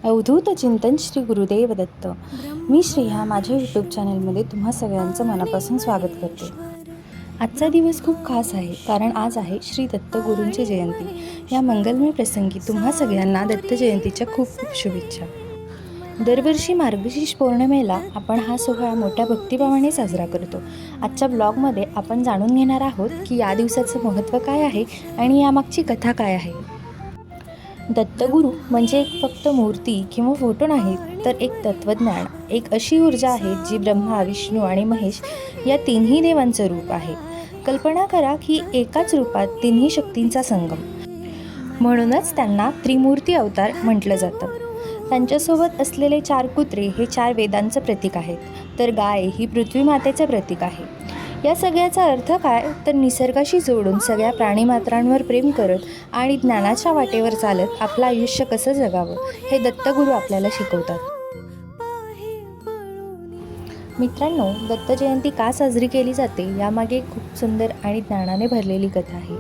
अवधूत चिंतन श्री गुरुदेव दत्त. मी श्रेया माझ्या यूट्यूब चॅनलमध्ये तुम्हा सगळ्यांचं मनापासून स्वागत करते. आजचा दिवस खूप खास आहे, कारण आज आहे श्री दत्त गुरूंची जयंती. या मंगलमय प्रसंगी तुम्हा सगळ्यांना दत्त जयंतीच्या खूप खूप शुभेच्छा. दरवर्षी मार्गशीर्ष पौर्णिमेला आपण हा सोहळा मोठ्या भक्तिभावाने साजरा करतो. आजच्या ब्लॉगमध्ये आपण जाणून घेणार आहोत की या दिवसाचं महत्त्व काय आहे आणि यामागची कथा काय आहे. दत्तगुरू म्हणजे एक फक्त मूर्ती किंवा फोटो नाही, तर एक तत्त्वज्ञान, एक अशी ऊर्जा आहे जी ब्रह्मा, विष्णू आणि महेश या तिन्ही देवांचं रूप आहे. कल्पना करा की एकाच रूपात तिन्ही शक्तींचा संगम. म्हणूनच त्यांना त्रिमूर्ती अवतार म्हटलं जातं. त्यांच्यासोबत असलेले 4 कुत्रे हे 4 वेदांचं प्रतीक आहेत, तर गाय ही पृथ्वी मातेचं प्रतीक आहे. या सगळ्याचा अर्थ काय, तर निसर्गाशी जोडून सगळ्या प्राणीमात्रांवर प्रेम करत आणि ज्ञानाच्या वाटेवर चालत आपलं आयुष्य कसं जगावं हे दत्तगुरू आपल्याला शिकवतात. मित्रांनो, दत्त जयंती का साजरी केली जाते यामागे खूप सुंदर आणि ज्ञानाने भरलेली कथा आहे.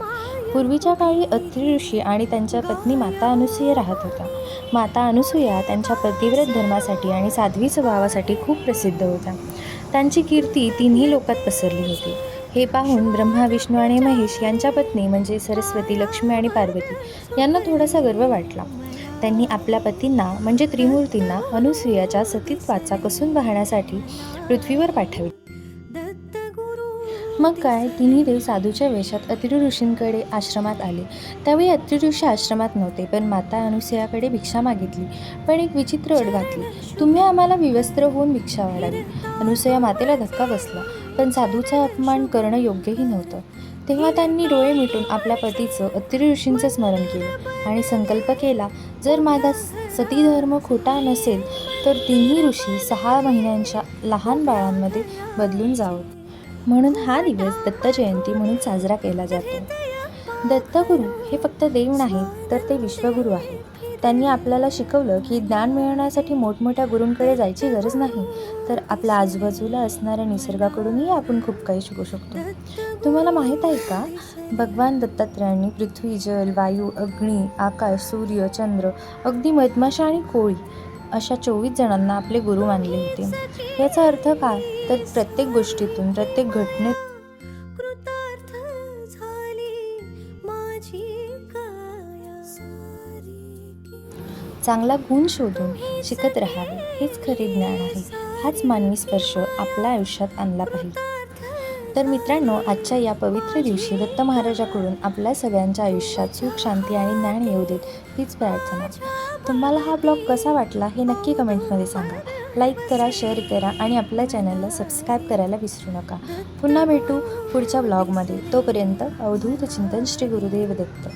पूर्वीच्या काळी अत्रि ऋषी आणि त्यांच्या पत्नी माता अनुसूया राहत होत्या. माता अनुसूया त्यांच्या पतिव्रत धर्मासाठी आणि साध्वी स्वभावासाठी खूप प्रसिद्ध होत्या. त्यांची कीर्ती तिन्ही लोकात पसरली होती. हे पाहून ब्रह्मा, विष्णू आणि महेश यांच्या पत्नी म्हणजे सरस्वती, लक्ष्मी आणि पार्वती यांना थोडासा गर्व वाटला. त्यांनी आपल्या पतींना म्हणजे त्रिमूर्तींना अनुसूयाच्या सतीत्वाचा कसून पाहण्यासाठी पृथ्वीवर पाठवले. मग काय, तिन्ही देव साधूच्या वेशात अत्रि ऋषींकडे आश्रमात आले. त्यावेळी अत्रि ऋषी आश्रमात नव्हते, पण माता अनुसूयाकडे भिक्षा मागितली. पण एक विचित्र अट घातली, तुम्ही आम्हाला विवस्त्र होऊन भिक्षा वाढावी. अनुसूया मातेला धक्का बसला, पण साधूचा अपमान करणं योग्यही नव्हतं. तेव्हा त्यांनी डोळे मिटून आपल्या पतीचं अत्रि ऋषींचं स्मरण केलं आणि संकल्प केला, जर माझा सतीधर्म खोटा नसेल तर तिन्ही ऋषी 6 महिन्यांच्या लहान बाळांमध्ये बदलून जावं. म्हणून हा दिवस दत्त जयंती म्हणून साजरा केला जातो. दत्तगुरू हे फक्त देव नाहीत, तर ते विश्वगुरू आहेत. त्यांनी आपल्याला शिकवलं की ज्ञान मिळवण्यासाठी मोठमोठ्या गुरूंकडे जायची गरज नाही, तर आपल्या आजूबाजूला असणाऱ्या निसर्गाकडूनही आपण खूप काही शिकू शकतो. तुम्हाला माहीत आहे का, भगवान दत्तात्रयांनी पृथ्वी, जल, वायू, अग्नी, आकाश, सूर्य, चंद्र, अगदी मधमाशा आणि कोळी अशा 24 जणांना आपले गुरु मानले होते. याचा अर्थ काय, तर प्रत्येक गोष्टीतून, प्रत्येक घटनेत चांगला गुण शोधून शिकत राहावे, हेच खरे ज्ञान आहे. हाच मानवी स्पर्श आपल्या आयुष्यात आणला पाहिजे. तर मित्रांनो, आजच्या या पवित्र दिवशी दत्त महाराजाकडून आपल्या सगळ्यांच्या आयुष्यात सुख, शांती आणि ज्ञान येऊ देत, हीच प्रार्थना. तुम्हाला हा ब्लॉग कसा वाटला हे नक्की कमेंटमध्ये सांगा. लाईक करा, शेअर करा आणि आपल्या चॅनलला सबस्क्राईब करायला विसरू नका. पुन्हा भेटू पुढच्या ब्लॉगमध्ये. तोपर्यंत अवधूत चिंतन श्री गुरुदेव दत्त.